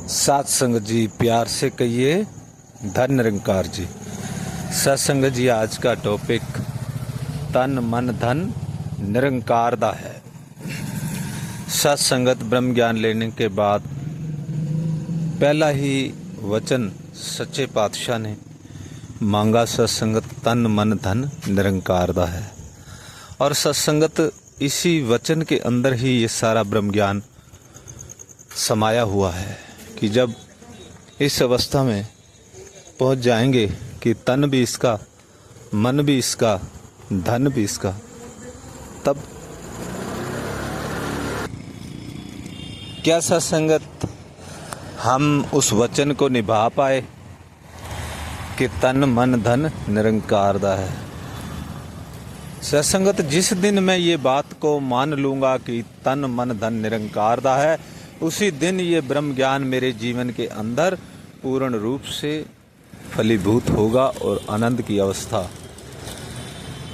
सात संगत जी प्यार से कहिए धन निरंकार जी। सत्संगत जी आज का टॉपिक तन मन धन निरंकार दा है। सत्संगत ब्रह्म ज्ञान लेने के बाद पहला ही वचन सच्चे पातशाह ने मांगा, सत्संगत तन मन धन निरंकार दा है। और सत्संगत इसी वचन के अंदर ही ये सारा ब्रह्म ज्ञान समाया हुआ है कि जब इस अवस्था में पहुंच जाएंगे कि तन भी इसका, मन भी इसका, धन भी इसका, तब क्या सत्संगत हम उस वचन को निभा पाए कि तन मन धन निरंकार दा है। सत्संगत जिस दिन मैं ये बात को मान लूँगा कि तन मन धन निरंकार दा है, उसी दिन ये ब्रह्म ज्ञान मेरे जीवन के अंदर पूर्ण रूप से फलीभूत होगा और आनंद की अवस्था।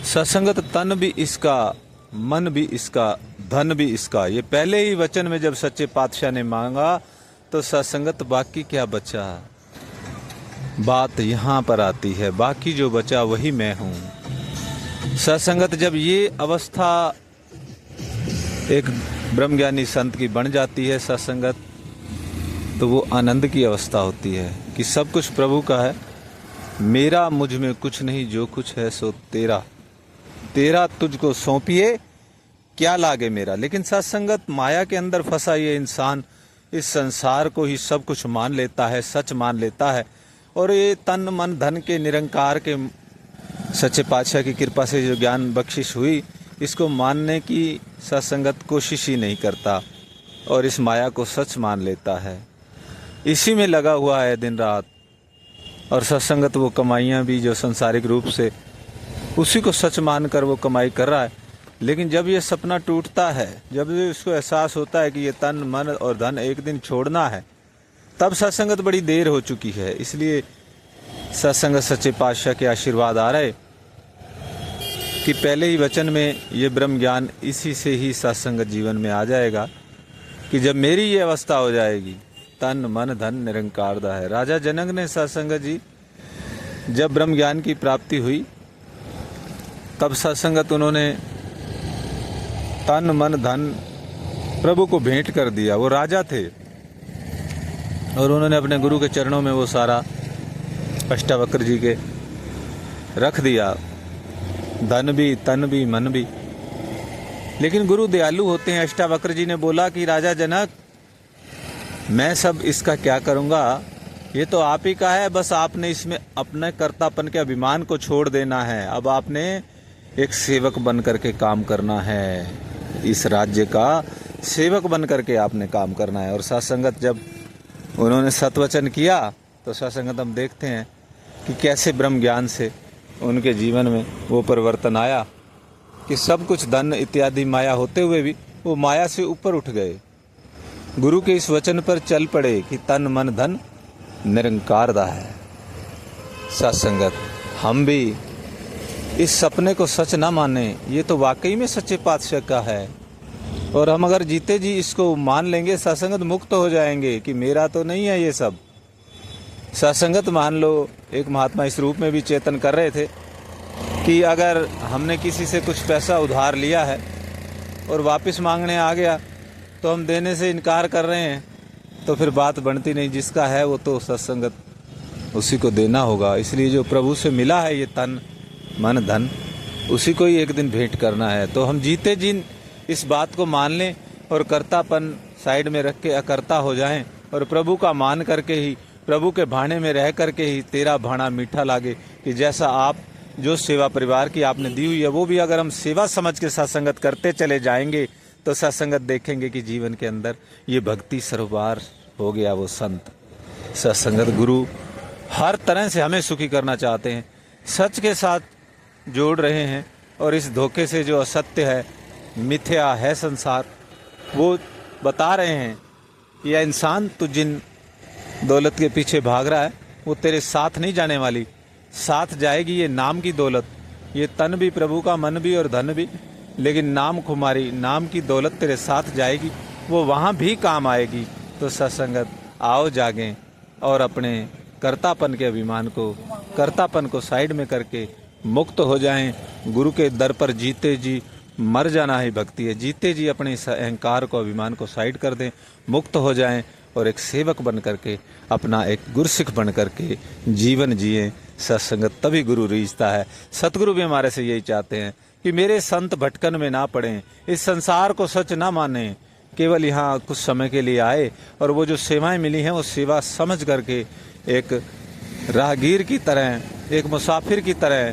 सत्संगत तन भी इसका, मन भी इसका, धन भी इसका, ये पहले ही वचन में जब सच्चे पातशाह ने मांगा तो सत्संगत बाकी क्या बचा। बात यहाँ पर आती है, बाकी जो बचा वही मैं हूँ। सत्संगत जब ये अवस्था एक ब्रह्मज्ञानी संत की बन जाती है सत्संगत, तो वो आनंद की अवस्था होती है कि सब कुछ प्रभु का है, मेरा मुझ में कुछ नहीं, जो कुछ है सो तेरा, तेरा तुझको सौंपिए क्या लागे मेरा। लेकिन सत्संगत माया के अंदर फंसा ये इंसान इस संसार को ही सब कुछ मान लेता है, सच मान लेता है। और ये तन मन धन के निरंकार के सच्चे पातशाह की कृपा से जो ज्ञान बख्शिश हुई, इसको मानने की सत्संगत कोशिश ही नहीं करता और इस माया को सच मान लेता है, इसी में लगा हुआ है दिन रात। और सत्संगत वो कमाइयाँ भी जो संसारिक रूप से उसी को सच मानकर वो कमाई कर रहा है। लेकिन जब ये सपना टूटता है, जब इसको एहसास होता है कि ये तन मन और धन एक दिन छोड़ना है, तब सत्संगत बड़ी देर हो चुकी है। इसलिए सत्संगत सच्चे पातशाह के आशीर्वाद आ रहे कि पहले ही वचन में ये ब्रह्म ज्ञान इसी से ही सत्संगत जीवन में आ जाएगा कि जब मेरी ये अवस्था हो जाएगी, तन मन धन निरंकार दा है। राजा जनक ने सत्संगत जी जब ब्रह्म ज्ञान की प्राप्ति हुई, तब सत्संगत उन्होंने तन मन धन प्रभु को भेंट कर दिया। वो राजा थे और उन्होंने अपने गुरु के चरणों में वो सारा अष्टावक्र जी के रख दिया, धन भी तन भी मन भी। लेकिन गुरु दयालु होते हैं। अष्टावक्र जी ने बोला कि राजा जनक, मैं सब इसका क्या करूँगा, ये तो आप ही का है, बस आपने इसमें अपने कर्तापन के अभिमान को छोड़ देना है। अब आपने एक सेवक बन करके काम करना है, इस राज्य का सेवक बन करके आपने काम करना है। और सत्संगत जब उन्होंने सत्वचन किया तो सत्संगत हम देखते हैं कि कैसे ब्रह्म ज्ञान से उनके जीवन में वो परिवर्तन आया कि सब कुछ धन इत्यादि माया होते हुए भी वो माया से ऊपर उठ गए। गुरु के इस वचन पर चल पड़े कि तन मन धन निरंकार दा है। सत्संगत हम भी इस सपने को सच ना माने, ये तो वाकई में सच्चे पातशाह का है। और हम अगर जीते जी इसको मान लेंगे, सत्संगत मुक्त हो जाएंगे कि मेरा तो नहीं है ये सब। सत्संगत मान लो, एक महात्मा इस रूप में भी चेतन कर रहे थे कि अगर हमने किसी से कुछ पैसा उधार लिया है और वापस मांगने आ गया तो हम देने से इनकार कर रहे हैं, तो फिर बात बनती नहीं। जिसका है वो तो सत्संगत उसी को देना होगा। इसलिए जो प्रभु से मिला है ये तन मन धन, उसी को ही एक दिन भेंट करना है। तो हम जीते जी इस बात को मान लें और कर्तापन साइड में रख के अकर्ता हो जाएं और प्रभु का मान करके ही, प्रभु के भाने में रह करके ही तेरा भाना मीठा लागे। कि जैसा आप जो सेवा परिवार की आपने दी हुई है, वो भी अगर हम सेवा समझ के सत्संगत करते चले जाएंगे तो सत्संगत देखेंगे कि जीवन के अंदर ये भक्ति सरोवर हो गया। वो संत सत्संगत गुरु हर तरह से हमें सुखी करना चाहते हैं, सच के साथ जोड़ रहे हैं। और इस धोखे से जो असत्य है, मिथ्या है संसार, वो बता रहे हैं कि यह इंसान तू जिन दौलत के पीछे भाग रहा है वो तेरे साथ नहीं जाने वाली, साथ जाएगी ये नाम की दौलत। ये तन भी प्रभु का, मन भी और धन भी, लेकिन नाम खुमारी, नाम की दौलत तेरे साथ जाएगी, वो वहाँ भी काम आएगी। तो सत्संगत आओ जागें और अपने कर्तापन के अभिमान को, कर्तापन को साइड में करके मुक्त हो जाएं। गुरु के दर पर जीते जी मर जाना ही भक्ति है। जीते जी अपने इस अहंकार को, अभिमान को साइड कर दें, मुक्त हो जाएं और एक सेवक बन करके, अपना एक गुरसिख बन करके जीवन जिए। सत्संगत तभी गुरु रीझता है। सतगुरु भी हमारे से यही चाहते हैं कि मेरे संत भटकन में ना पड़ें, इस संसार को सच ना माने, केवल यहाँ कुछ समय के लिए आए और वो जो सेवाएं मिली हैं वो सेवा समझ करके एक राहगीर की तरह, एक मुसाफिर की तरह